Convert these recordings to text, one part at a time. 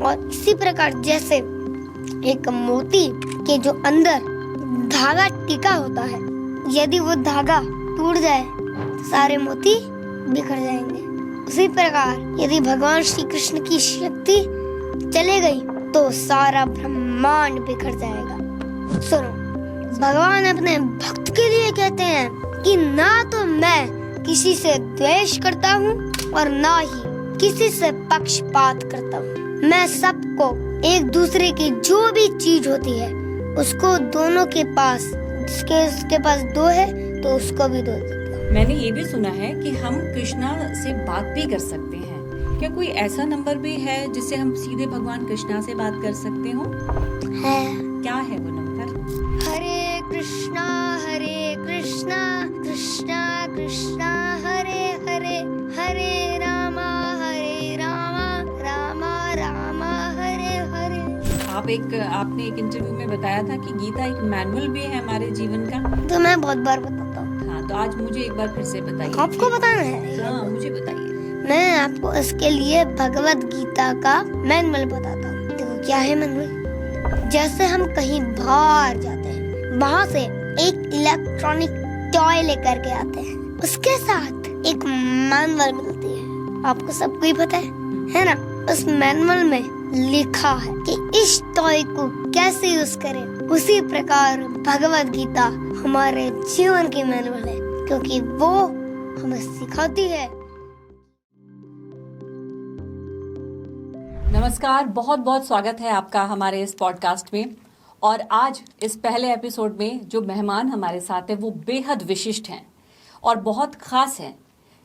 और इसी प्रकार जैसे एक मोती के जो अंदर धागा टिका होता है, यदि वो धागा टूट जाए तो सारे मोती बिखर जाएंगे। उसी प्रकार यदि भगवान श्री कृष्ण की शक्ति चले गई तो सारा ब्रह्मांड बिखर जाएगा। सुनो, भगवान अपने भक्त के लिए कहते हैं कि ना तो मैं किसी से द्वेष करता हूँ और ना ही किसी से पक्षपात करता हूँ। मैं सबको एक दूसरे की जो भी चीज होती है उसको दोनों के पास, जिसके पास दो है तो उसको भी दो देता हूँ। मैंने ये भी सुना है कि हम कृष्णा से बात भी कर सकते हैं। क्या कोई ऐसा नंबर भी है जिससे हम सीधे भगवान कृष्णा से बात कर सकते हो? है। क्या है वो नंबर? हरे कृष्णा कृष्णा कृष्णा हरे हरे, हरे रामा रामा रामा हरे हरे। आपने एक इंटरव्यू में बताया था कि गीता एक मैनुअल भी है हमारे जीवन का। तो मैं बहुत बार बताता हूँ। हाँ, तो आज मुझे एक बार फिर से बताइए। आपको बताना है? हाँ, मुझे बताइए। मैं आपको इसके लिए भगवत गीता का मैनुअल बताता हूँ। देखो क्या है मैनुअल। जैसे हम कहीं बाहर जाते हैं, वहाँ से एक इलेक्ट्रॉनिक टॉय लेकर के आते हैं, उसके साथ एक मैनुअल मिलती है। आपको सबको ही पता है ना? उस मैनुअल में लिखा है कि इस टॉय को कैसे यूज करें। उसी प्रकार भगवत गीता हमारे जीवन की मैनुअल है, क्योंकि वो हमें सिखाती है। नमस्कार, बहुत बहुत स्वागत है आपका हमारे इस पॉडकास्ट में। और आज इस पहले एपिसोड में जो मेहमान हमारे साथ हैं वो बेहद विशिष्ट हैं और बहुत खास हैं।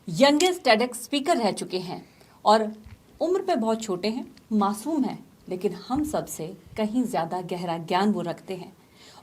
यंगेस्ट टेडेक्स स्पीकर रह चुके हैं और उम्र पे बहुत छोटे हैं, मासूम हैं, लेकिन हम सबसे कहीं ज्यादा गहरा ज्ञान वो रखते हैं।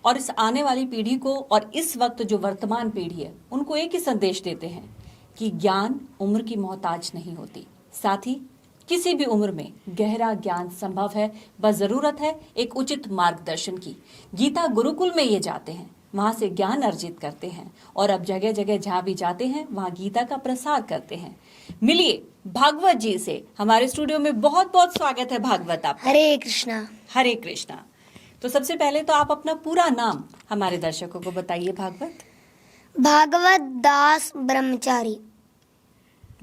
और इस आने वाली पीढ़ी को और इस वक्त जो वर्तमान पीढ़ी है उनको एक ही संदेश देते हैं कि ज्ञान उम्र की मोहताज नहीं होती। साथ ही किसी भी उम्र में गहरा ज्ञान संभव है, बस जरूरत है एक उचित मार्गदर्शन की। गीता गुरुकुल में ये जाते हैं, वहां से ज्ञान अर्जित करते हैं और अब जगह जगह जहां भी जाते हैं वहां गीता का प्रसार करते हैं। मिलिए भागवत जी से। हमारे स्टूडियो में बहुत बहुत स्वागत है भागवत आपका। हरे कृष्णा। हरे कृष्णा। तो सबसे पहले तो आप अपना पूरा नाम हमारे दर्शकों को बताइए। भागवत दास ब्रह्मचारी।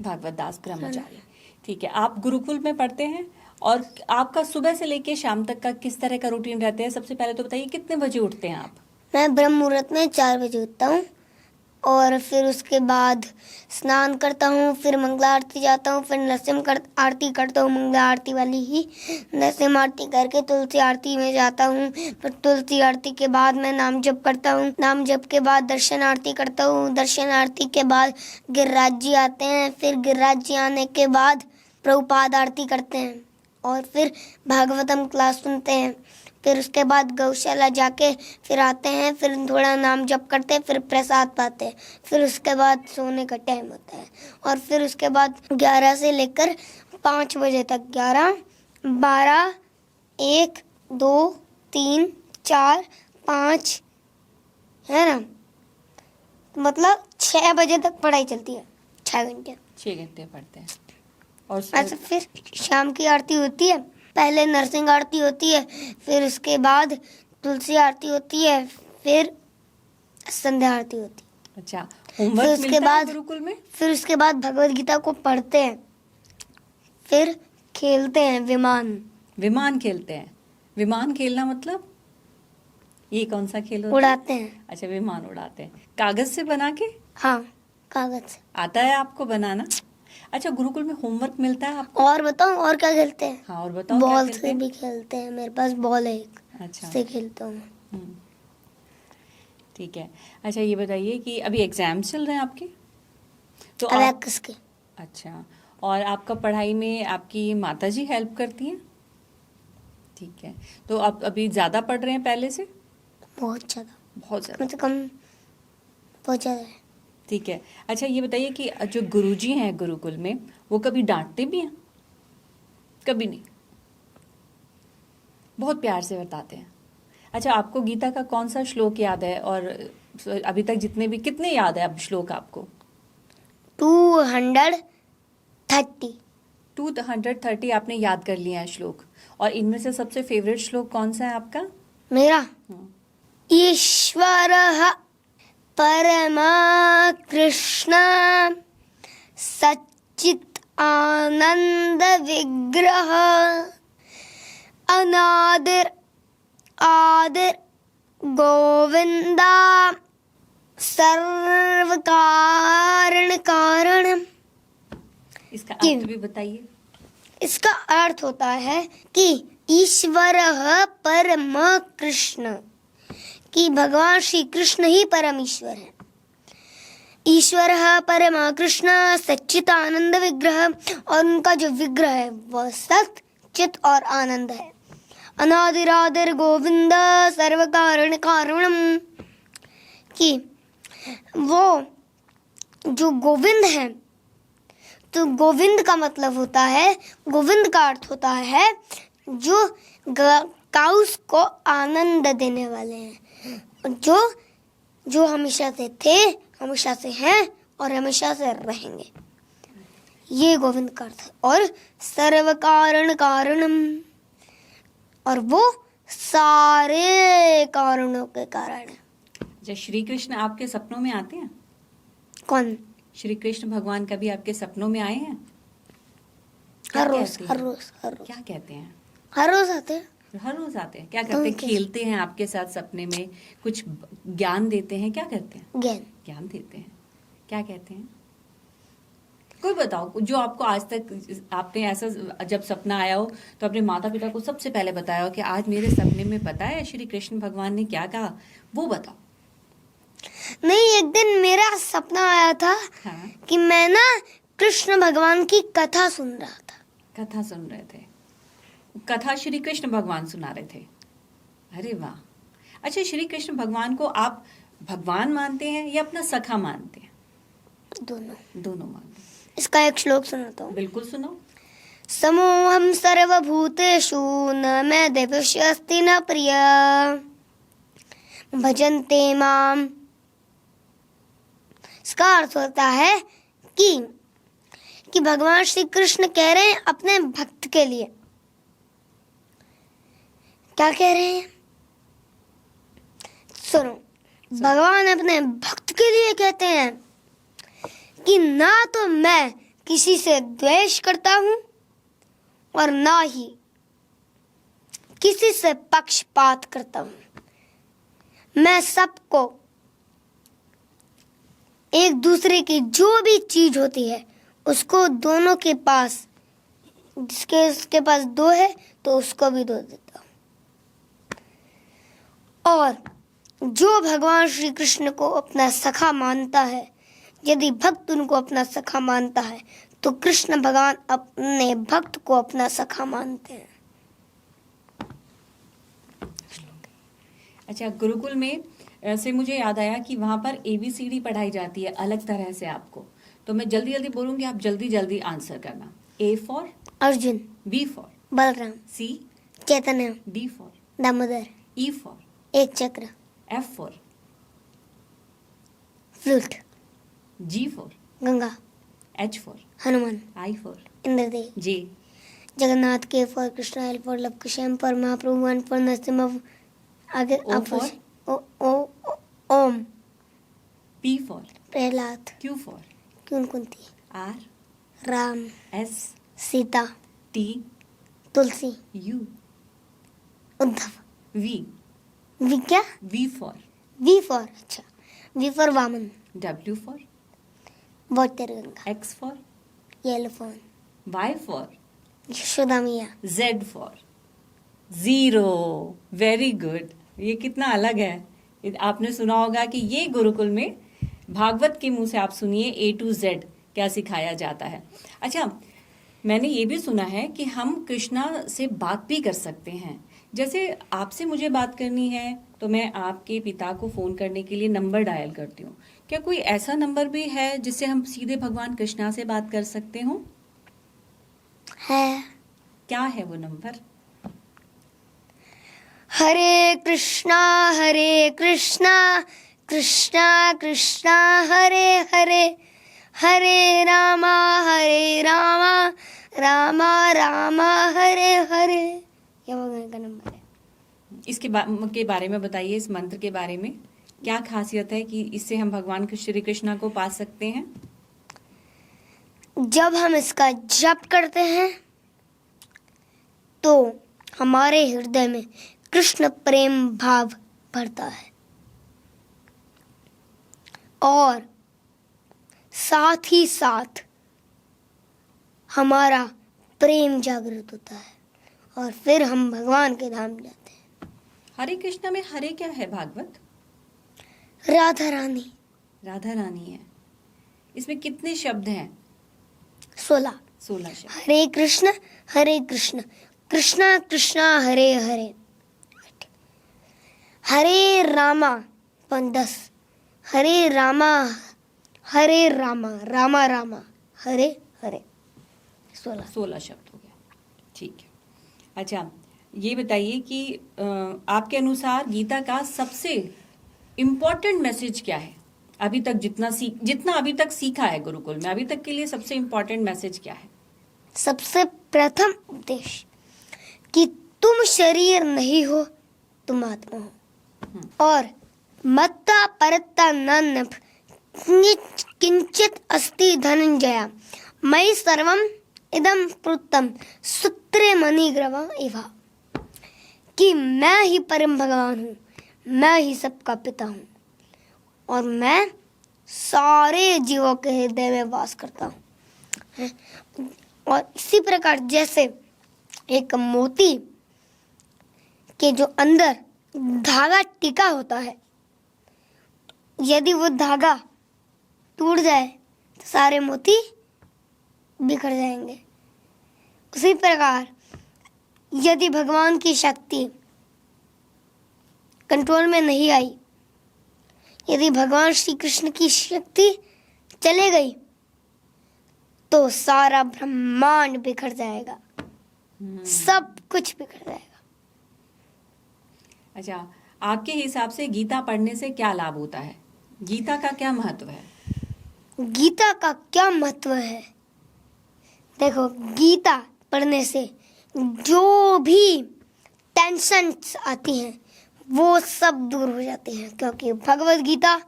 भागवत दास ब्रह्मचारी, ठीक है। आप गुरुकुल में पढ़ते हैं और आपका सुबह से लेके शाम तक का किस तरह का रूटीन रहता है? सबसे पहले तो बताइए कितने बजे उठते हैं आप? मैं ब्रह्म मुहूर्त में 4 बजे उठता हूँ और फिर उसके बाद स्नान करता हूँ, फिर मंगला आरती जाता हूँ, फिर नरसिंह आरती करता हूँ, मंगला आरती वाली ही। नरसिंह आरती करके तुलसी आरती में जाता हूँ, फिर तुलसी आरती के बाद मैं नाम जप करता हूँ, नाम जप के बाद दर्शन आरती करता हूँ, दर्शन आरती के बाद गिरिराज जी आते हैं, फिर गिरिराज जी आने के बाद प्रभुपाद आरती करते हैं और फिर भागवतम क्लास सुनते हैं। फिर उसके बाद गौशाला जाके फिर आते हैं, फिर थोड़ा नाम जप करते हैं, फिर प्रसाद पाते हैं, फिर उसके बाद सोने का टाइम होता है और फिर उसके बाद 11 से लेकर 5 बजे तक 11, 12, 1, 2, 3, 4, 5 है ना, मतलब 6 बजे तक पढ़ाई चलती है। 6 घंटे 6 घंटे पढ़ते हैं। और अच्छा, फिर शाम की आरती होती है। पहले नरसिंह आरती होती है, फिर उसके बाद तुलसी आरती होती है, फिर संध्या आरती होती है। अच्छा, होमवर्क मिलता है गुरुकुल में? फिर उसके बाद भगवत गीता को पढ़ते हैं, फिर खेलते हैं विमान खेलते हैं। विमान खेलना मतलब ये कौन सा खेल होता है? उड़ाते हैं। अच्छा, विमान उड़ाते हैं कागज से बना के? हाँ, कागज से। आता है आपको बनाना? अच्छा, गुरुकुल में होमवर्क मिलता है आपको? और बताओ और क्या खेलते हैं? हाँ, और बताओ। बॉल से भी खेलते हैं, मेरे पास बॉल है एक। अच्छा, से खेलता हूँ। ठीक है। अच्छा, ये बताइए कि अभी एग्जाम्स चल रहे हैं आपके? तो किसके? अच्छा, और आपका पढ़ाई में आपकी माताजी हेल्प करती हैं? ठीक है। तो आप अभी ज्यादा पढ़ रहे हैं पहले से? बहुत ज्यादा। मतलब कम, बहुत ज्यादा है। ठीक है। अच्छा, ये बताइए कि जो गुरुजी हैं गुरुकुल में वो कभी डांटते भी हैं? कभी नहीं, बहुत प्यार से बताते हैं। अच्छा, आपको गीता का कौन सा श्लोक याद है और अभी तक जितने भी कितने याद है अब श्लोक आपको? 230। 230 आपने याद कर लिया है श्लोक, और इनमें से सबसे फेवरेट श्लोक कौन सा है आपका? मेरा ईश्वरः परमा कृष्ण सच्चित् आनंद विग्रह अनादिर आदिर गोविंदा सर्व कारण कारणम। इसका अर्थ भी बताइए। इसका अर्थ होता है कि ईश्वरः परम कृष्ण, कि भगवान श्री कृष्ण ही परम ईश्वर है। ईश्वरः परम कृष्ण सच्चित आनंद विग्रह, और उनका जो विग्रह है वह सत चित और आनंद है। अनादिरादिर गोविंद सर्व कारण कारणम, कि वो जो गोविंद है, तो गोविंद का मतलब होता है, गोविंद का अर्थ होता है जो काउस को आनंद देने वाले हैं, जो हमेशा से थे, हमेशा से हैं और हमेशा से रहेंगे। ये गोविंद का अर्थ है। और सर्व कारण कारणम, और वो सारे कारणों के कारण है। जब श्री कृष्ण आपके सपनों में आते हैं? कौन? श्री कृष्ण भगवान कभी आपके सपनों में आए हैं? हर रोज हर रोज हर रोज क्या कहते हैं? हर रोज आते हैं। हर रोज आते हैं। क्या करते हैं? खेलते हैं आपके साथ सपने में, कुछ ज्ञान देते हैं? क्या करते हैं? ज्ञान देते हैं। क्या कहते हैं? कोई बताओ जो आपको आज तक, आपने ऐसा जब सपना आया हो तो अपने माता पिता को सबसे पहले बताया हो कि आज मेरे सपने में पता है श्री कृष्ण भगवान ने क्या कहा, वो बताओ। नहीं, एक दिन मेरा सपना आया था कि मैं ना कृष्ण भगवान की कथा सुन रहा था। कथा सुन रहे थे? कथा श्री कृष्ण भगवान सुना रहे थे? अरे वाह। अच्छा, श्री कृष्ण भगवान को आप भगवान मानते हैं या अपना सखा मानते हैं? दोनों मानते हैं। इसका एक श्लोक सुनाता हूँ। बिल्कुल सुनो। समोहम सर्वभूतेषु न मे देवस्यस्ति न प्रिय भजन्ते माम। इसका अर्थ होता है कि भगवान श्री कृष्ण कह रहे हैं अपने भक्त के लिए। क्या कह रहे हैं? सुनो, भगवान अपने भक्त के लिए कहते हैं कि ना तो मैं किसी से द्वेष करता हूं और ना ही किसी से पक्षपात करता हूं। मैं सबको एक दूसरे की जो भी चीज होती है उसको दोनों के पास, जिसके पास दो है तो उसको भी दो देता हूँ। और जो भगवान श्री कृष्ण को अपना सखा मानता है, यदि भक्त उनको अपना सखा मानता है तो कृष्ण भगवान अपने भक्त को अपना सखा मानते हैं। अच्छा, गुरुकुल में से मुझे याद आया कि वहां पर ABCD पढ़ाई जाती है अलग तरह से आपको, तो मैं जल्दी जल्दी बोलूंगी, आप जल्दी जल्दी आंसर करना। A for Arjun, B for Balram, C Chaitanya, D for Damodar, E for एक चक्र, F for flute, G for Ganga, H for Hanuman, I for Indradev, J Jagannath, K for Krishna, L for Luv Kush, for Mahaprabhu, N for Narasimha, आगे O for Om, P for Prahlad, Q for Kunti, R Ram, S Sita, T Tulsi, U Uddhav, V क्या? V for V for, अच्छा, we for Vaman, W for water Ganga, X for येलोफोन, Y for Yashoda मैया, Z for zero. Very good. ये कितना अलग है। आपने सुना होगा कि ये गुरुकुल में भागवत के मुंह से आप सुनिए A to Z क्या सिखाया जाता है। अच्छा, मैंने ये भी सुना है कि हम कृष्णा से बात भी कर सकते हैं। जैसे आपसे मुझे बात करनी है तो मैं आपके पिता को फोन करने के लिए नंबर डायल करती हूँ। क्या कोई ऐसा नंबर भी है जिससे हम सीधे भगवान कृष्णा से बात कर सकते हो? है। क्या है वो नंबर? हरे कृष्णा कृष्णा कृष्णा हरे हरे, हरे रामा रामा रामा हरे हरे, ये भगवान का नंबर है। के बारे में बताइए, इस मंत्र के बारे में क्या खासियत है कि इससे हम भगवान श्री कृष्णा को पा सकते हैं? जब हम इसका जप करते हैं तो हमारे हृदय में कृष्ण प्रेम भाव भरता है और साथ ही साथ हमारा प्रेम जागृत होता है और फिर हम भगवान के धाम जाते हैं। हरे कृष्णा में हरे क्या है भागवत? राधा रानी। राधा रानी है। इसमें कितने शब्द हैं? 16 शब्द। हरे कृष्ण कृष्णा कृष्णा हरे हरे, हरे रामा 10, हरे रामा रामा रामा हरे हरे, 16 शब्द हो गया। ठीक है। अच्छा, ये बताइए कि आपके अनुसार गीता का सबसे इम्पोर्टेंट मैसेज क्या है? अभी तक जितना अभी तक सीखा है गुरुकुल में, अभी तक के लिए सबसे इम्पोर्टेंट मैसेज क्या है? सबसे प्रथम उपदेश कि तुम शरीर नहीं हो, तुम आत्मा हो और मत्ता परत्ता न किंचित अस्ति धनंजया मयि सर्वम इदम प्रोक्तम सूत्रे मणिग्रवा इवा, कि मैं ही परम भगवान हूँ, मैं ही सबका पिता हूँ और मैं सारे जीवों के हृदय में वास करता हूँ। और इसी प्रकार जैसे एक मोती के जो अंदर धागा टिका होता है, यदि वो धागा टूट जाए तो सारे मोती बिखर जाएंगे। उसी प्रकार यदि भगवान की शक्ति कंट्रोल में नहीं आई, यदि भगवान श्री कृष्ण की शक्ति चले गई तो सारा ब्रह्मांड बिखर जाएगा, सब कुछ बिखर जाएगा। अच्छा, आपके हिसाब से गीता पढ़ने से क्या लाभ होता है? गीता का क्या महत्व है? गीता का क्या महत्व है? देखो, गीता पढ़ने से जो भी टेंशन्स आती हैं वो सब दूर हो जाती हैं, क्योंकि भगवत गीता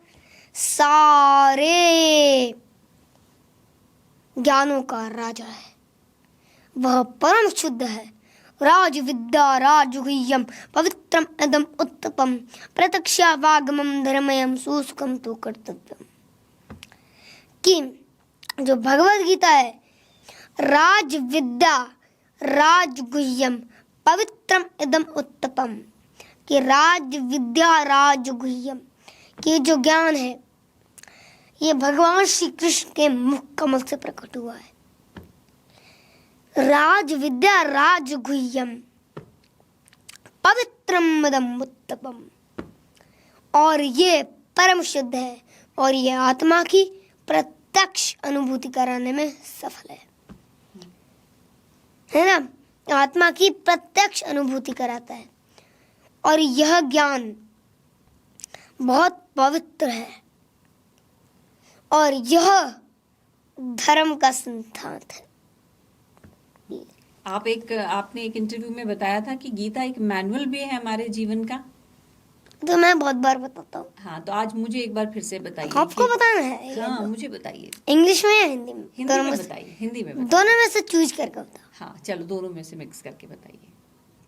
सारे ज्ञानों का राजा है, वह परम शुद्ध है। राज विद्या राजगुह्यम पवित्रम इदम उत्तपम प्रत्यक्षा वागमम धर्मयम सुसुखम तो कर्तव्यम, कि जो भगवत गीता है राज विद्या राजगुह्यम पवित्रम इदम उत्तपम, कि राज विद्या राजगुह्यम, कि जो ज्ञान है ये भगवान श्री कृष्ण के मुख कमल से प्रकट हुआ है। राज विद्या राजगुह्यम पवित्रम इदम उत्तपम, और ये परम शुद्ध है और ये आत्मा की प्रत्यक्ष अनुभूति कराने में सफल है ना? आत्मा की प्रत्यक्ष अनुभूति कराता है और यह ज्ञान बहुत पवित्र है और यह धर्म का सिद्धांत है। आपने एक इंटरव्यू में बताया था कि गीता एक मैनुअल भी है हमारे जीवन का। तो मैं बहुत बार बताता हूँ। हाँ, तो आज मुझे एक बार फिर से बताइए। आपको बताना है? हाँ, मुझे बताइए। इंग्लिश में या हिंदी में? हिंदी में बताइए। हिंदी में बताइए। दोनों में से चूज करके बताओ। हाँ, चलो दोनों में से मिक्स करके बताइए।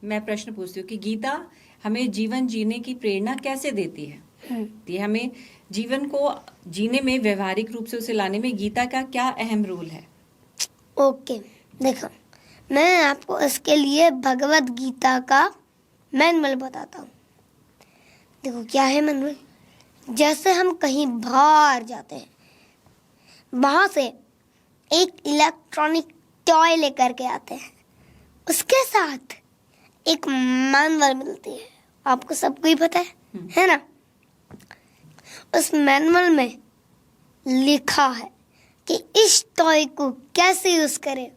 मैं प्रश्न पूछती हूँ कि गीता हमें जीवन जीने की प्रेरणा कैसे देती है? ये हमें जीवन को जीने में व्यवहारिक रूप से उसे लाने में गीता का क्या अहम रोल है? ओके, देखो, मैं आपको इसके लिए भगवत गीता का मैनुअल बताता हूँ। देखो, क्या है मैनुअल? जैसे हम कहीं बाहर जाते हैं, वहां से एक इलेक्ट्रॉनिक टॉय लेकर के आते हैं, उसके साथ एक मैनुअल मिलती है। आपको सबको ही पता है ना? उस मैनुअल में लिखा है कि इस टॉय को कैसे यूज करें।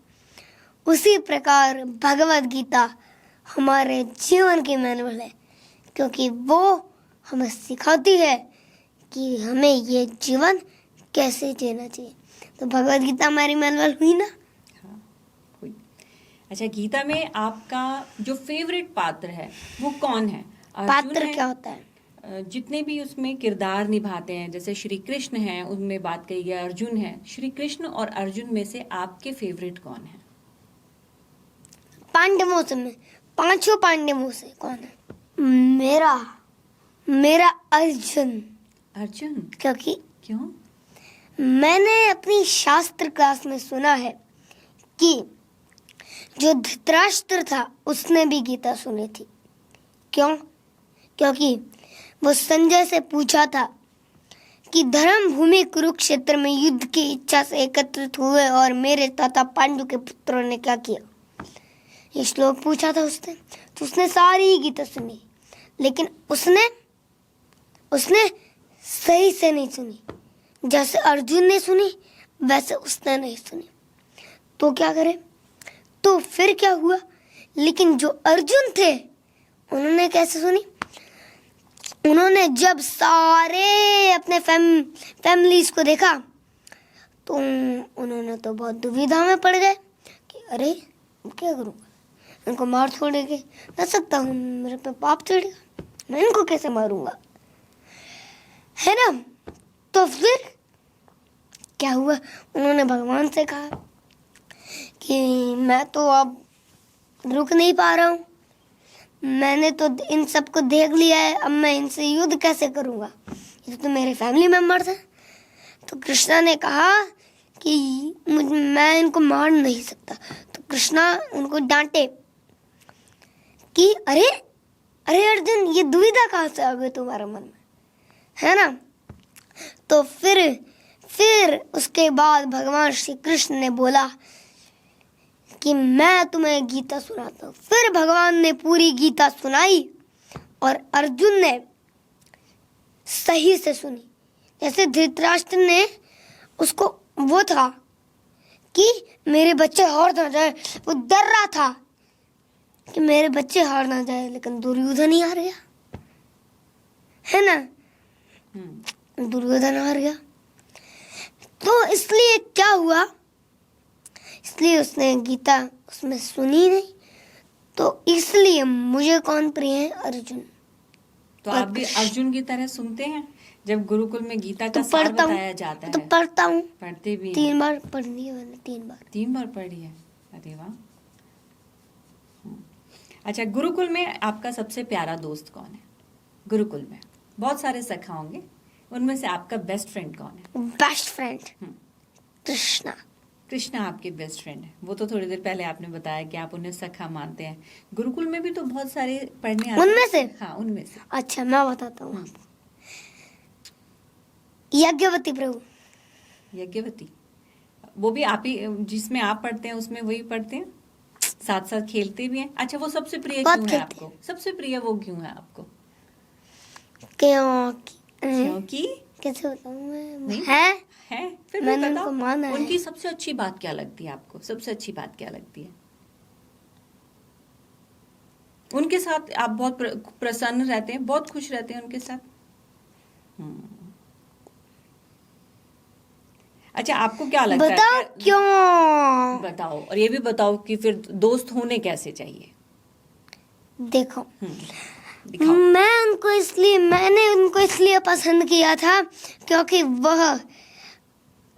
उसी प्रकार भगवत गीता हमारे जीवन की मैनुअल है, क्योंकि वो हमें सिखाती है कि हमें ये जीवन कैसे जीना चाहिए। तो भगवत गीता हमारी मैनुअल हुई ना? हाँ, हुई। अच्छा, गीता में आपका जो फेवरेट पात्र है वो कौन है? अर्जुन पात्र है? क्या होता है? जितने भी उसमें किरदार निभाते हैं, जैसे श्री कृष्ण हैं, उनमें बात कही गई, अर्जुन है, श्री कृष्ण और अर्जुन में से आपके फेवरेट कौन है? पांडवों से में, पांचों पांडवों से कौन है? मेरा मेरा अर्जुन, अर्जुन। क्योंकि क्यों? मैंने अपनी शास्त्र क्लास में सुना है कि जो धृतराष्ट्र था उसने भी गीता सुनी थी। क्यों? क्योंकि वो संजय से पूछा था कि धर्म भूमि कुरुक्षेत्र में युद्ध की इच्छा से एकत्रित हुए और मेरे तथा पांडु के पुत्रों ने क्या किया, ये श्लोक पूछा था उसने। तो उसने सारी गीता सुनी, लेकिन उसने सही से नहीं सुनी। जैसे अर्जुन ने सुनी वैसे उसने नहीं सुनी। तो क्या करे? तो फिर क्या हुआ? लेकिन जो अर्जुन थे उन्होंने कैसे सुनी? उन्होंने जब सारे अपने फैमिलीज को देखा तो उन्होंने तो बहुत दुविधा में पड़ गए कि अरे क्या करूँगा, इनको मार छोड़ेंगे ना सकता हूँ, मेरे पे पाप चढ़ेगा, मैं इनको कैसे मारूंगा, है ना। तो फिर क्या हुआ? उन्होंने भगवान से कहा कि मैं तो अब रुक नहीं पा रहा हूँ, मैंने तो इन सबको देख लिया है, अब मैं इनसे युद्ध कैसे करूँगा, ये तो मेरे फैमिली मेम्बर्स हैं। तो कृष्णा ने कहा कि मैं इनको मार नहीं सकता। तो कृष्णा उनको डांटे कि अरे अरे अर्जुन, ये दुविधा कहाँ से आ गई तुम्हारे मन में, है ना। तो फिर उसके बाद भगवान श्री कृष्ण ने बोला कि मैं तुम्हें गीता सुनाता हूँ। फिर भगवान ने पूरी गीता सुनाई और अर्जुन ने सही से सुनी। जैसे धृतराष्ट्र ने उसको वो था कि मेरे बच्चे हार ना जाए, वो डर रहा था कि मेरे बच्चे हार ना जाए, लेकिन दुर्योधन ही हार गया, है ना। दुर्योधन हार गया। तो इसलिए क्या हुआ? इसलिए उसने गीता उसमें सुनी नहीं। तो इसलिए मुझे कौन प्रिय है? अर्जुन। तो आप भी अर्जुन की तरह सुनते हैं जब गुरुकुल में गीता का तो सार पढ़ता हूँ, बताया जाता है? तो पढ़ता हूँ, पढ़ते भी हैं? 3 बार पढ़ी है मैंने, 3 बार। 3 बार पढ़ी है? अरे वाह। अच्छा, गुरुकुल में आपका सबसे प्यारा दोस्त कौन है? गुरुकुल में बहुत सारे सखा होंगे, उनमें से आपका बेस्ट फ्रेंड कौन है? Best friend Krishna. कृष्णा आपके बेस्ट फ्रेंड है। वो तो थोड़ी देर पहले आपने बताया कि आप उन्हें सखा मानते हैं। गुरुकुल में भी तो बहुत सारे पढ़ने आते उनमें से? हाँ, उनमें से। अच्छा, मैं बताता हूँ। यज्ञवती प्रभु। यज्ञवती, वो भी आप ही जिसमें आप पढ़ते हैं उसमें वही पढ़ते हैं, साथ साथ खेलते भी हैं? अच्छा, वो सबसे प्रिय बहुत क्यों है खेलते आपको? सबसे प्रिय वो क्यों है आपको? क्योंकि कैसे बताऊँ मैं? नहीं? है? फिर भी मैंने बताओ, उनको माना है। उनकी सबसे अच्छी बात क्या लगती है आपको? सबसे अच्छी बात क्या लगती है? उनके साथ आप बहुत प्रसन्न रहते हैं, बहुत खुश रहते हैं उनके साथ? अच्छा, आपको क्या लगता है? बताओ क्यों? बताओ, और ये भी बताओ कि फिर दोस्त होने कैसे चाहिए? देखो, दिखाओ। मैंने उनको इसलिए पसंद किया था क्योंकि वह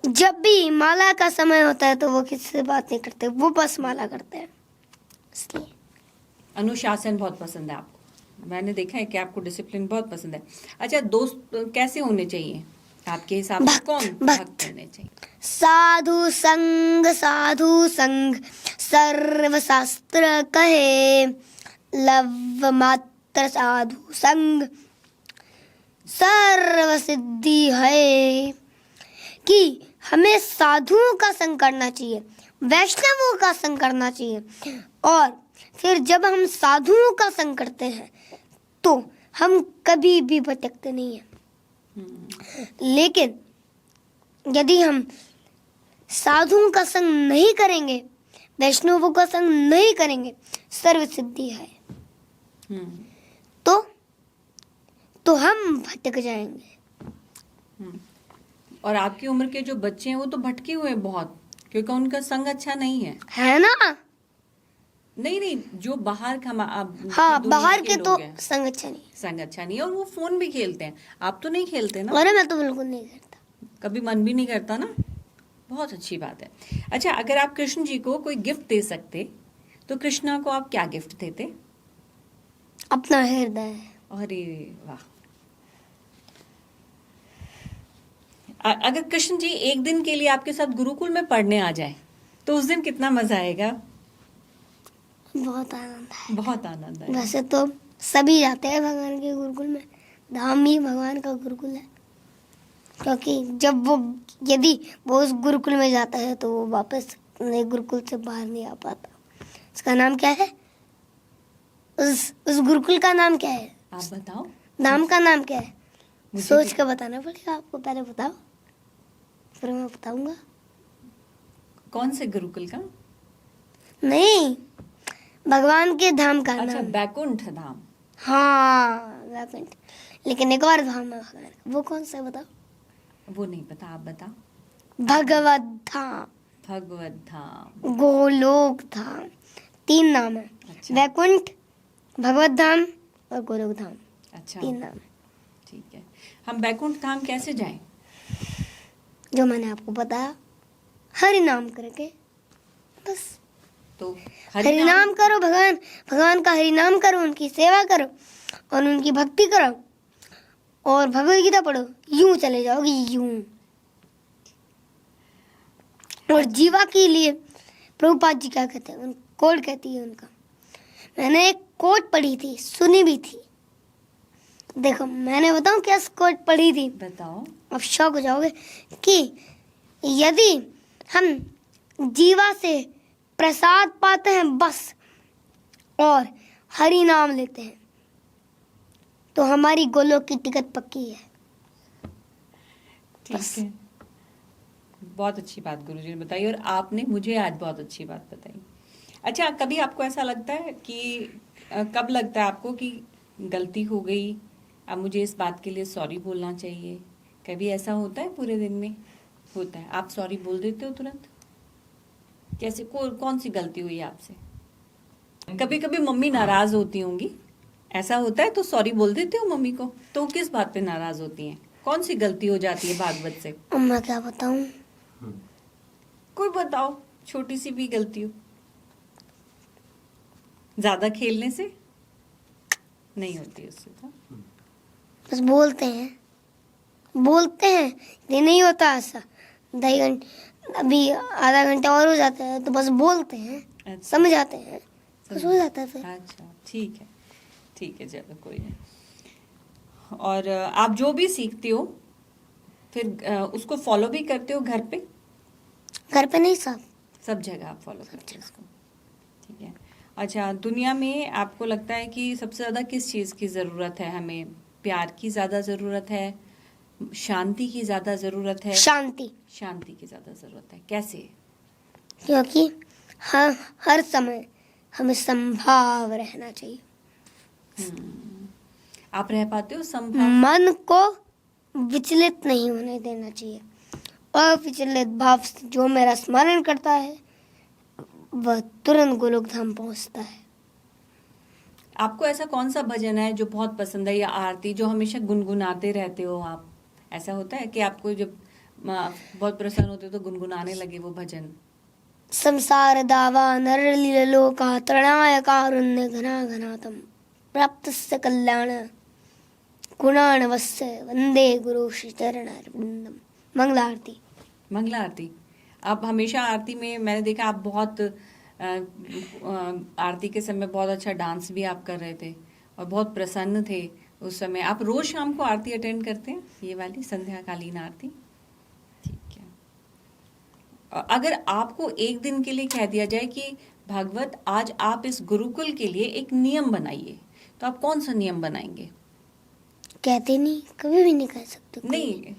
जब भी माला का समय होता है तो वो किसी से बात नहीं करते, वो बस माला करते हैं, इसलिए। अनुशासन बहुत पसंद है आपको। मैंने देखा है कि आपको डिसिप्लिन बहुत पसंद है। अच्छा, दोस्त कैसे होने चाहिए आपके हिसाब से? कौन भक्त होने चाहिए? साधु संग सर्वशास्त्र कहे, लव मात्र साधु संग सर्व सिद्धि है। कि हमें साधुओं का संग करना चाहिए, वैष्णवों का संग करना चाहिए, और फिर जब हम साधुओं का संग करते हैं तो हम कभी भी भटकते नहीं हैं। लेकिन यदि हम साधुओं का संग नहीं करेंगे, वैष्णवों का संग नहीं करेंगे, सर्व सिद्धि है, तो हम भटक जाएंगे। और आपकी उम्र के जो बच्चे हैं वो तो भटके हुए बहुत, क्योंकि उनका संग अच्छा नहीं है ना। नहीं नहीं, जो बाहर का हाँ, दुनिया बाहर के तो लोग हैं, संग अच्छा नहीं। संग अच्छा नहीं है, और वो फोन भी खेलते हैं। आप तो नहीं खेलते ना? अरे मैं तो बिल्कुल नहीं करता। कभी मन भी नहीं करता ना? बहुत अच्छी बात है। अच्छा, अगर आप कृष्ण जी को कोई गिफ्ट दे सकते तो कृष्णा को आप क्या गिफ्ट देते? अपना हृदय। अरे वाह। अगर कृष्ण जी एक दिन के लिए आपके साथ गुरुकुल में पढ़ने आ जाए तो उस दिन कितना मजा आएगा? बहुत आनंद है। बहुत आनंद आएगा। वैसे तो सभी जाते हैं भगवान के गुरुकुल में, धाम ही भगवान का गुरुकुल है। क्योंकि जब वो, यदि वो उस गुरुकुल में जाता है तो वो वापस नए गुरुकुल से बाहर नहीं आ पाता। उसका नाम क्या है? उस गुरुकुल का नाम क्या है? आप बताओ। नाम का नाम क्या है? मुझे सोच भी- के बताना पड़ेगा आपको, पहले बताओ फिर मैं बताऊंगा। कौन से गुरुकुल का? नहीं, भगवान के धाम का अच्छा, नाम। बैकुंठ धाम। हाँ, वैकुंठ। लेकिन एक और धाम है भगवान का, वो कौन सा है बताओ? वो नहीं पता, आप बताओ। भगवत धाम, भगवत धाम। गोलोक धाम, 3 नाम है। अच्छा। वैकुंठ, भगवत धाम और गोलोक धाम, अच्छा, 3 नाम है। ठीक है। हम बैकुंठ धाम कैसे जाएं? जो मैंने आपको बताया, हरि नाम करके, बस तो हरि नाम करो, भगवान का हरि नाम करो, उनकी सेवा करो और उनकी भक्ति करो और भगवद गीता पढ़ो, यूं चले जाओगे, यूं। और जीवा के लिए प्रभुपाद जी क्या कहते हैं, कोट कहती है उनका। मैंने एक कोट पढ़ी थी, सुनी भी थी। देखो, मैंने बताऊं क्या कोट पढ़ी थी? बताओ। आप शौक हो जाओगे कि यदि हम जीवा से प्रसाद पाते हैं बस, और हरि नाम लेते हैं, तो हमारी गोलोक की टिकट पक्की है। ठीक है, बहुत अच्छी बात गुरुजी ने बताई, और आपने मुझे आज बहुत अच्छी बात बताई। अच्छा, कभी आपको ऐसा लगता है कि कब लगता है आपको कि गलती हो गई, अब मुझे इस बात के लिए सॉरी बोलना चाहिए? कभी ऐसा होता है पूरे दिन में? होता है। आप सॉरी बोल देते हो तुरंत? कैसे, कौन सी गलती हुई आपसे? कभी कभी मम्मी नाराज होती होंगी, ऐसा होता है तो सॉरी बोल देते हो मम्मी को? तो किस बात पे नाराज होती हैं? कौन सी गलती हो जाती है भागवत से? अब मैं क्या बताऊं? कोई बताओ, छोटी सी भी गलती हो। ज्यादा खेलने से नहीं होती उससे तो। बस बोलते हैं, ये नहीं होता ऐसा। 2.5 घंटे, अभी आधा घंटा और हो जाता है तो बस बोलते हैं, अच्छा। समझ आते हैं, बस हो जाता है फिर। अच्छा, ठीक है, चलो कोई नहीं। और आप जो भी सीखते हो फिर उसको फॉलो भी करते हो घर पे? घर पे नहीं, सब जगह आप फॉलो करते हो उसको, ठीक है। अच्छा, दुनिया में आपको लगता है कि सबसे ज्यादा किस चीज की जरूरत है हमें? प्यार की ज्यादा जरूरत है, शांति की ज्यादा जरूरत है? शांति। शांति की ज्यादा जरूरत है। कैसे? क्योंकि हर समय हमें संभाव रहना चाहिए। आप रह पाते हो संभाव? मन को विचलित नहीं होने देना चाहिए। अविचलित भाव से जो मेरा स्मरण करता है वह तुरंत गोलोक धाम पहुंचता है। आपको ऐसा कौन सा भजन है जो बहुत पसंद है, या आरती जो हमेशा गुनगुनाते रहते हो आप? ऐसा होता है कि आपको जब बहुत प्रसन्न होते हो तो गुनगुनाने लगे वो भजन? संसार दावा नरलीलोका तृणाय कारुण्य घना घनातम प्राप्तस्य कल्याण गुणाणवस्य वंदे गुरु श्री चरण अरविंदम। मंगला आरती। मंगला आरती। आप हमेशा आरती में, मैंने देखा आप बहुत आरती के समय बहुत अच्छा डांस भी आप कर रहे थे और बहुत प्रसन्न थे उस समय। आप रोज शाम को आरती अटेंड करते हैं, ये वाली संध्याकालीन आरती? ठीक है। अगर आपको एक दिन के लिए कह दिया जाए कि भागवत आज आप इस गुरुकुल के लिए एक नियम बनाइए, तो आप कौन सा नियम बनाएंगे? कहते नहीं, कभी भी नहीं कह सकते। नहीं,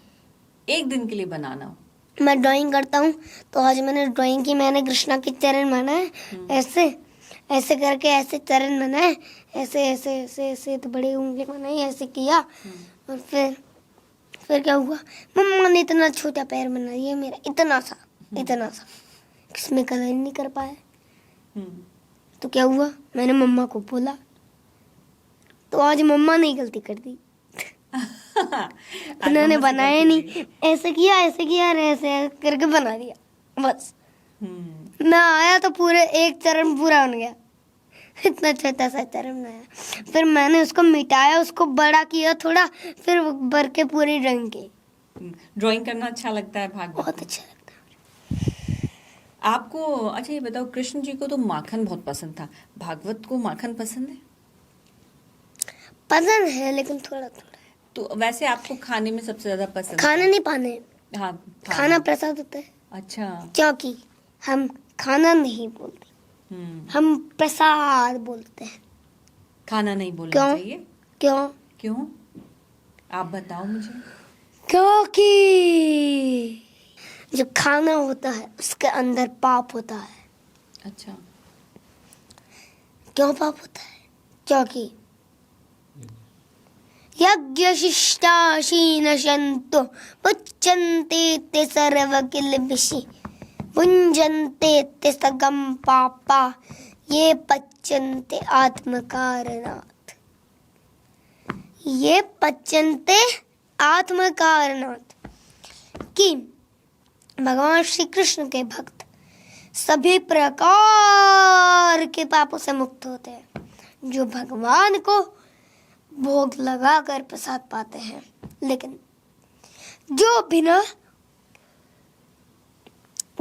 एक दिन के लिए बनाना हो। मैं ड्राइंग करता हूँ तो आज मैंने ड्राइंग की, मैंने कृष्णा के चरण बनाए, ऐसे ऐसे करके ऐसे चरण बनाए, ऐसे ऐसे ऐसे ऐसे तो बड़ी उंगली बनाई, ऐसे किया। और फिर क्या हुआ, मम्मा ने इतना छोटा पैर बना दिया मेरा, इतना सा, किसमें कलर नहीं कर पाए। तो क्या हुआ, मैंने मम्मा को बोला, तो आज मम्मा ने गलती कर दी। उन्होंने बनाया नहीं, ऐसे किया और ऐसे करके बना दिया बस। मैं आया तो पूरे एक चरण पूरा बन गया, इतना छोटा सा चरण आया। फिर मैंने उसको मिटाया, उसको बड़ा किया थोड़ा, फिर भर के पूरी ड्राइंग की। ड्राइंग करना अच्छा लगता है भागवत? बहुत अच्छा लगता आपको अच्छा ये बताओ, कृष्ण जी को तो माखन बहुत पसंद था, भागवत को माखन पसंद है? पसंद है, लेकिन थोड़ा थोड़ा। तो वैसे आपको खाने में सबसे ज्यादा पसंद खाना नहीं पाने, हाँ, खाना प्रसाद होता है। अच्छा। क्योंकि हम खाना नहीं बोलते, हम प्रसाद बोलते हैं। खाना नहीं बोलना क्यों? चाहिए? क्यों? क्यों आप बताओ मुझे। क्योंकि जो खाना होता है उसके अंदर पाप होता है। अच्छा। क्यों पाप होता है? क्योंकि यज्ञशिष्टाशीनशन्तु मुच्यन्ते ते सर्वकिल्बिषि भुञ्जन्ते ते सगम पापा ये पच्यन्ते आत्मकारणात्। ये पच्यन्ते आत्मकारणात् कि भगवान श्री कृष्ण के भक्त सभी प्रकार के पापों से मुक्त होते हैं, जो भगवान को भोग लगाकर प्रसाद पाते हैं। लेकिन जो बिना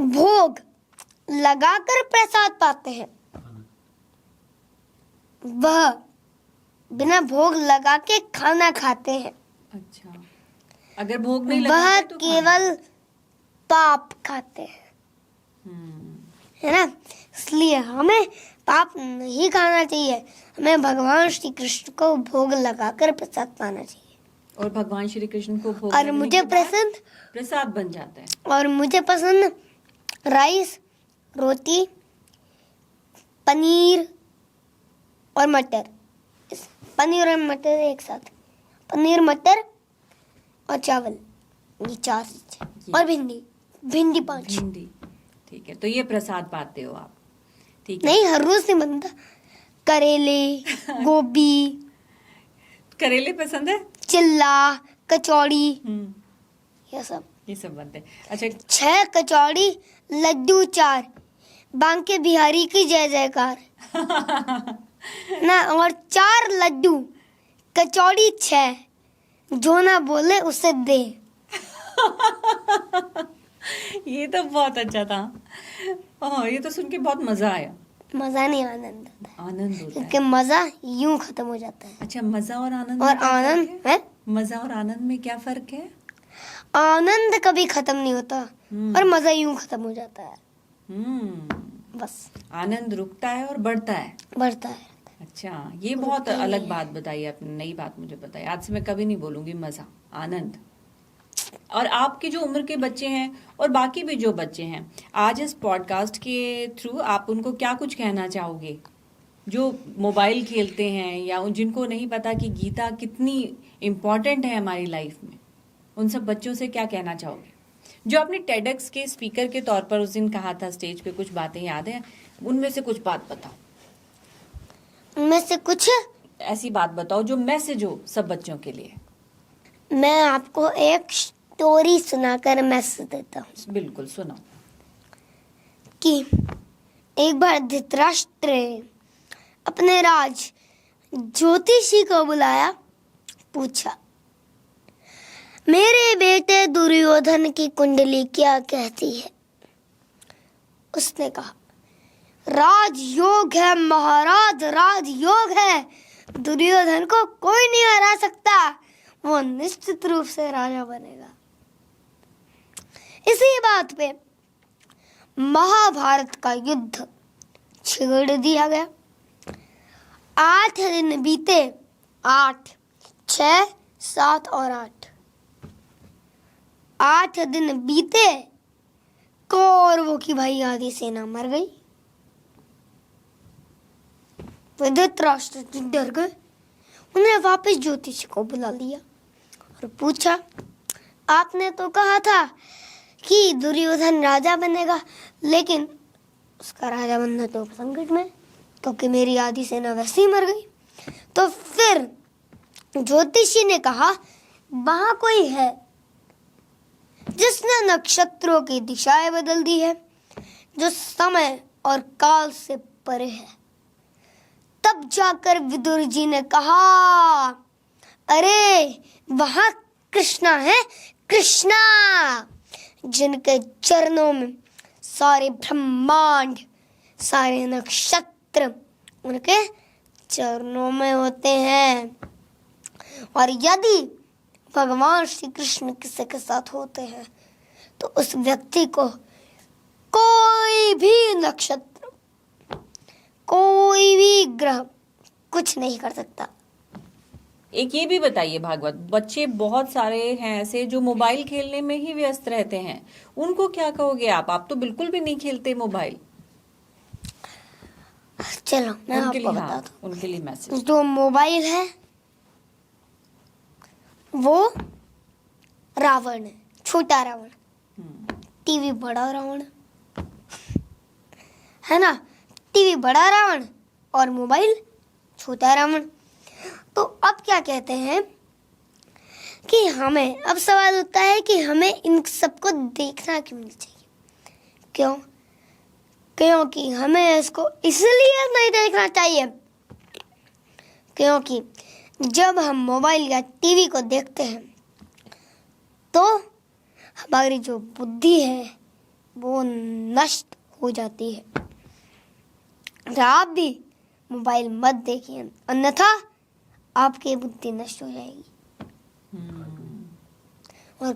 भोग लगाकर प्रसाद पाते हैं, वह बिना भोग लगा के खाना खाते हैं। अच्छा, अगर भोग नहीं वह लगाते तो केवल पाप खाते हैं, है ना। इसलिए हमें पाप नहीं खाना चाहिए, हमें भगवान श्री कृष्ण को भोग लगाकर प्रसाद पाना चाहिए। और भगवान श्री कृष्ण को भोग और लगने मुझे के बाद पसंद प्रसाद बन जाता है। और मुझे पसंद राइस, रोटी, पनीर और मटर। पनीर और मटर एक साथ, पनीर, मटर और चावल, ये 4 चीजें। और भिंडी 5। भिंडी, ठीक है। तो ये प्रसाद पाते हो आप, ठीक है। नहीं, हर रोज नहीं बनता। करेले, गोभी, करेले पसंद है? चिल्ला, कचौड़ी, ये सब बनते हैं। अच्छा, 6 कचौड़ी, लड्डू 4, बांके बिहारी की जय जयकार ना। और 4 लड्डू, कचौड़ी 6, जो ना बोले उसे दे। ये तो बहुत अच्छा था। ये तो सुन के बहुत मजा आया। मजा नहीं, आनंद आता है। आनंद होता क्योंकि है। मजा यूं खत्म हो जाता है। अच्छा, मजा और आनंद और में क्या आनंद फर्क है? है, मजा और आनंद में क्या फर्क है? आनंद कभी खत्म नहीं होता और मजा यूं खत्म हो जाता है। बस आनंद रुकता है और बढ़ता है, बढ़ता है। अच्छा, ये बहुत अलग बात बताई आपने, नई बात मुझे बताई। आज से मैं कभी नहीं बोलूंगी मजा, आनंद। और आपके जो उम्र के बच्चे हैं और बाकी भी जो बच्चे हैं, आज इस पॉडकास्ट के थ्रू आप उनको क्या कुछ कहना चाहोगे, जो मोबाइल खेलते हैं या जिनको नहीं पता कि गीता कितनी इम्पोर्टेंट है हमारी लाइफ में, उन सब बच्चों से क्या कहना चाहोगे? जो आपने टेडेक्स के स्पीकर के तौर पर उस दिन कहा था स्टेज पे, कुछ बातें याद हैं? उनमें से कुछ बात बताओ। उनमें से कुछ ऐसी बात बताओ जो मैसेज हो सब बच्चों के लिए। मैं आपको एक स्टोरी सुनाकर मैसेज देता हूँ। बिल्कुल, सुनाओ। कि एक बार धृतराष्ट्र ने अपने राज ज्योतिषी को बुलाया, पूछा, मेरे बेटे दुर्योधन की कुंडली क्या कहती है? उसने कहा, राजयोग है महाराज, राजयोग है, दुर्योधन को कोई नहीं हरा सकता, वो निश्चित रूप से राजा बनेगा। इसी बात पे महाभारत का युद्ध छेड़ दिया गया। 8 दिन बीते, 8, 6, 7 और 8 दिन बीते, कौरवों की भाई आधी सेना मर गई। धृतराष्ट्र जी डर गए। उन्होंने वापस ज्योतिषी को बुला लिया और पूछा, आपने तो कहा था कि दुर्योधन राजा बनेगा, लेकिन उसका राजा बनना तो संकट में, क्योंकि मेरी आधी सेना वैसे ही मर गई। तो फिर ज्योतिषी ने कहा वहां कोई है जिसने नक्षत्रों की दिशाएं बदल दी है, जो समय और काल से परे है। तब जाकर विदुर जी ने कहा, अरे वहां कृष्णा है, कृष्णा, जिनके चरणों में सारे ब्रह्मांड, सारे नक्षत्र उनके चरणों में होते हैं। और यदि भगवान श्री कृष्ण किसी के साथ होते हैं तो उस व्यक्ति को कोई भी नक्षत्र, कोई भी ग्रह कुछ नहीं कर सकता। एक ये भी बताइए भागवत, बच्चे बहुत सारे हैं ऐसे जो मोबाइल खेलने में ही व्यस्त रहते हैं, उनको क्या कहोगे आप तो बिल्कुल भी नहीं खेलते मोबाइल। चलो मैं उनके आपको लिए बता हाँ, दूं। उनके लिए मैसेज। जो मोबाइल है वो रावण है, छोटा रावण। टीवी बड़ा रावण है ना। टीवी बड़ा रावण और मोबाइल छोटा रावण। तो अब क्या कहते हैं कि हमें, अब सवाल होता है कि हमें इन सबको देखना क्यों नहीं चाहिए। क्यों? क्योंकि हमें इसको इसलिए नहीं देखना चाहिए क्योंकि जब हम मोबाइल या टीवी को देखते हैं तो हमारी जो बुद्धि है वो नष्ट हो जाती है। आप भी मोबाइल मत देखिए, अन्यथा आपकी बुद्धि नष्ट हो जाएगी। और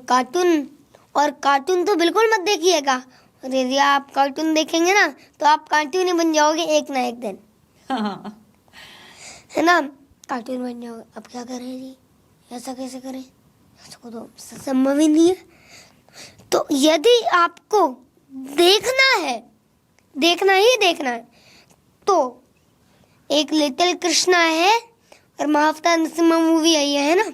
कार्टून तो बिल्कुल मत देखिएगा। और यदि आप कार्टून देखेंगे ना तो आप कार्टून ही बन जाओगे एक ना एक दिन। है ना, कार्टून बन जाओगे। अब क्या करें जी, ऐसा कैसे करें, इसको तो संभव ही नहीं है। तो यदि आपको देखना है, देखना ही देखना है, तो एक लिटिल कृष्णा है और महाअवतार नरसिम्हा मूवी आई है ना,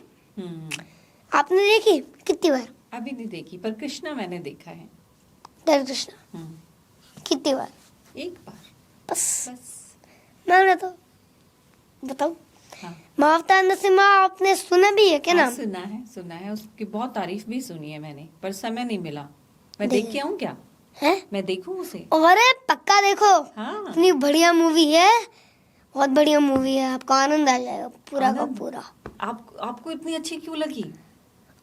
आपने देखी कितनी बार? अभी नहीं देखी, पर कृष्णा मैंने देखा है। लिटिल कृष्णा कितनी बार? एक बार बस। बस। मैंने तो बताओ, हाँ। महाअवतार नरसिम्हा आपने सुना भी है क्या? हाँ, नाम सुना है, उसकी बहुत तारीफ भी सुनी है मैंने, पर समय नहीं मिला। मैं देख देख के आऊँ क्या? है। मैं देखूं उसे? अरे पक्का देखो, हाँ। इतनी बढ़िया मूवी है, बहुत बढ़िया मूवी है, आपको आनंद आ जाएगा पूरा का आनंद? पूरा। आपको इतनी अच्छी क्यों लगी?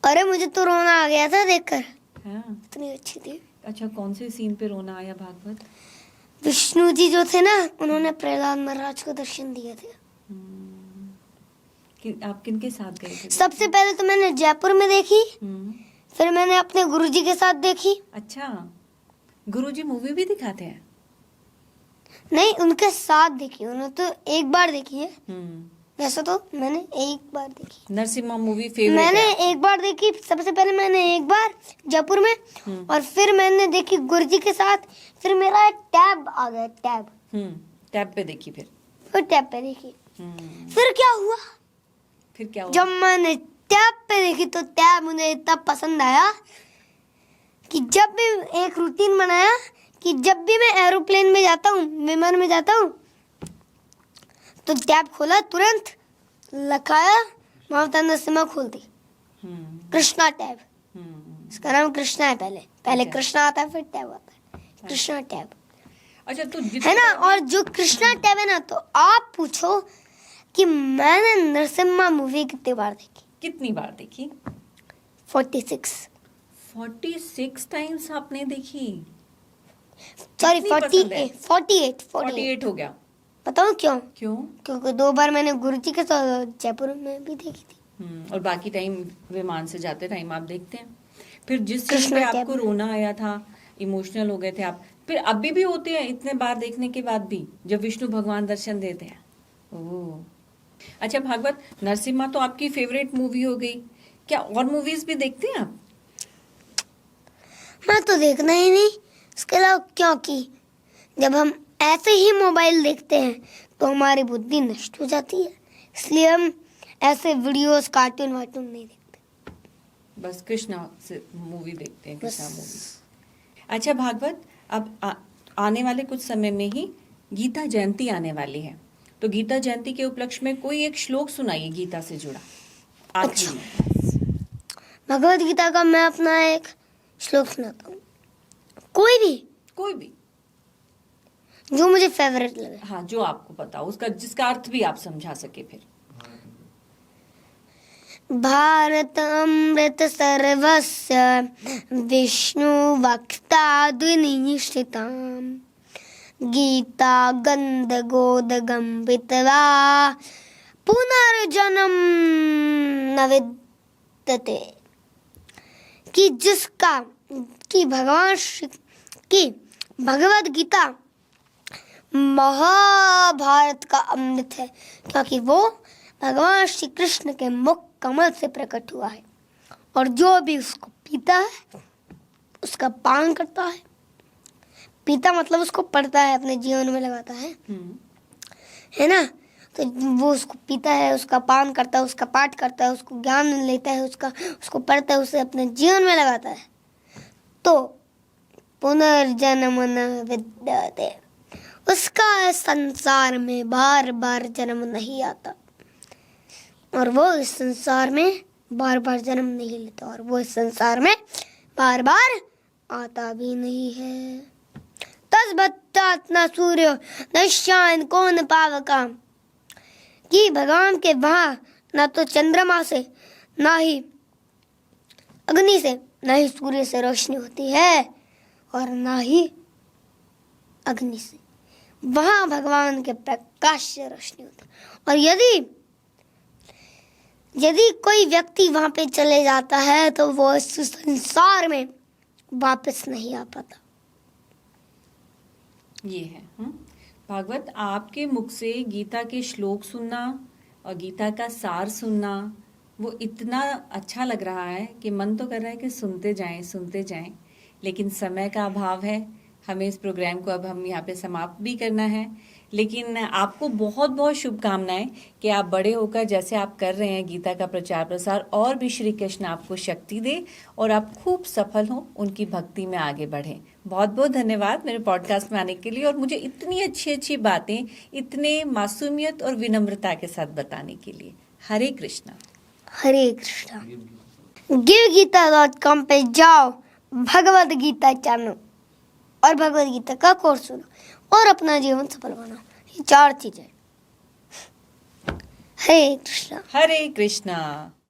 अरे मुझे तो रोना आ गया था देखकर, हाँ। इतनी अच्छी थी। अच्छा, कौन से सीन पे रोना आया भागवत? विष्णु जी जो थे ना, उन्होंने प्रहलाद महाराज को दर्शन दिए थे। आप किनके साथ गए थे? सबसे पहले तो मैंने जयपुर में देखी, हम्म। फिर मैंने अपने गुरुजी के साथ देखी। अच्छा, गुरुजी मूवी भी दिखाते हैं? नहीं, उनके साथ देखी, उन्होंने तो एक बार देखी है। वैसे तो मैंने एक बार देखी। नरसिम्हा मूवी फेवरेट मैंने है? एक बार देखी, सबसे पहले मैंने एक बार जयपुर में, और फिर मैंने देखी गुरुजी के साथ। फिर मेरा एक टैब आ गया, टैब पे देखी फिर? फिर टैब पे देखी। फिर क्या हुआ? फिर क्या हुआ? जब मैंने टैब पे देखी तो टैब मुझे इतना पसंद आया कि जब भी एक रूटीन बनाया कि जब भी मैं एरोप्लेन में जाता हूँ, विमान में जाता हूँ, तो टैब खोला, तुरंत लगाया, महाअवतार नरसिम्हा खोल दी। कृष्णा टैब, इसका नाम कृष्णा है। पहले अच्छा। कृष्णा आता है, फिर टैब आता है, कृष्णा टैब। अच्छा, तो है ना। और जो कृष्णा टैब है ना, तो आप पूछो कि मैंने नरसिम्हा मूवी कितनी बार देखी? कितनी बार देखी? 46 टाइम्स आपने देखी? सॉरी, कितनी पसंद है? 48 हो गया। बताओ क्यों? क्यों? क्योंकि 2 बार मैंने गुरुजी के साथ जयपुर में भी देखी थी। और बाकी टाइम विमान से जाते टाइम आप देखते हैं। फिर जिस सीन कृष्णा पे टैब आपको में। रोना आया था, इमोशनल हो गए थे आप, फिर अभी भी होते हैं इतने बार देखने के बाद भी, जब विष्णु भगवान दर्शन देते हैं? ओह, अच्छा भागवत, नरसिम्हा तो आपकी फेवरेट मूवी हो गई, क्या और मूवीज भी देखते हैं आप? मैं तो देखना ही नहीं इसके अलावा, क्योंकि जब हम ऐसे ही मोबाइल देखते हैं तो हमारी बुद्धि नष्ट हो जाती है, इसलिए हम ऐसे वीडियोस, कार्टून वार्टून नहीं देखते। बस कृष्णा से मूवी देखते हैं, कृष्णा बस। मूवी। अच्छा भागवत, अब आने वाले कुछ समय में ही गीता जयंती आने वाली है, तो गीता जयंती के उपलक्ष्य में कोई एक श्लोक सुनाइए गीता से जुड़ा। आखिरी में। भगवत गीता का मैं अपना एक श्लोक सुनाता हूँ, कोई भी जो मुझे फेवरेट लगे। हाँ, जो आपको पता हो, उसका जिसका अर्थ भी आप समझा सके फिर। भारत अमृत सर्वस्य विष्णु वक्ताद्विनिश्चिताम् गीता गंध गोद गंभितवा पुनर्जन्म न विद्यते। कि भगवत गीता महाभारत का अमृत है, क्योंकि वो भगवान श्री कृष्ण के मुख कमल से प्रकट हुआ है, और जो भी उसको पीता है उसका पान करता है, पीता मतलब उसको पढ़ता है, अपने जीवन में लगाता है ना, तो वो उसको पीता है, उसका पान करता है, उसका पाठ करता है, उसको ज्ञान लेता है, उसको पढ़ता है, उसे अपने जीवन में लगाता है, तो पुनर्जन्म न विद्यते, उसका संसार में बार बार जन्म नहीं आता, और वो इस संसार में बार बार जन्म नहीं लेता, और वो इस संसार में बार बार आता भी नहीं है। तस्बत्तात न सूर्य नश्यान कौन पावका, कि भगवान के वहां न तो चंद्रमा से, ना ही अग्नि से, ना ही सूर्य से रोशनी होती है, और ना ही अग्नि से, वहां भगवान के प्रकाश से रोशनी होती है। और यदि कोई व्यक्ति वहां पे चले जाता है तो वो इस संसार में वापस नहीं आ पाता। ये है भागवत, आपके मुख से गीता के श्लोक सुनना और गीता का सार सुनना, वो इतना अच्छा लग रहा है कि मन तो कर रहा है कि सुनते जाएं, लेकिन समय का अभाव है। हमें इस प्रोग्राम को अब हम यहाँ पे समाप्त भी करना है, लेकिन आपको बहुत बहुत शुभकामनाएं कि आप बड़े होकर जैसे आप कर रहे हैं गीता का प्रचार प्रसार, और भी श्री कृष्ण आपको शक्ति दे और आप खूब सफल हो, उनकी भक्ति में आगे बढ़ें। बहुत बहुत धन्यवाद मेरे पॉडकास्ट में आने के लिए, और मुझे इतनी अच्छी अच्छी बातें इतने मासूमियत और विनम्रता के साथ बताने के लिए। हरे कृष्णा। हरे कृष्णा। givegita.com पे जाओ, भगवद गीता जानो और भगवद गीता का कोर्स सुनो और अपना जीवन सफल बनाओ। ये 4 चीजें। हरे कृष्णा। हरे कृष्णा।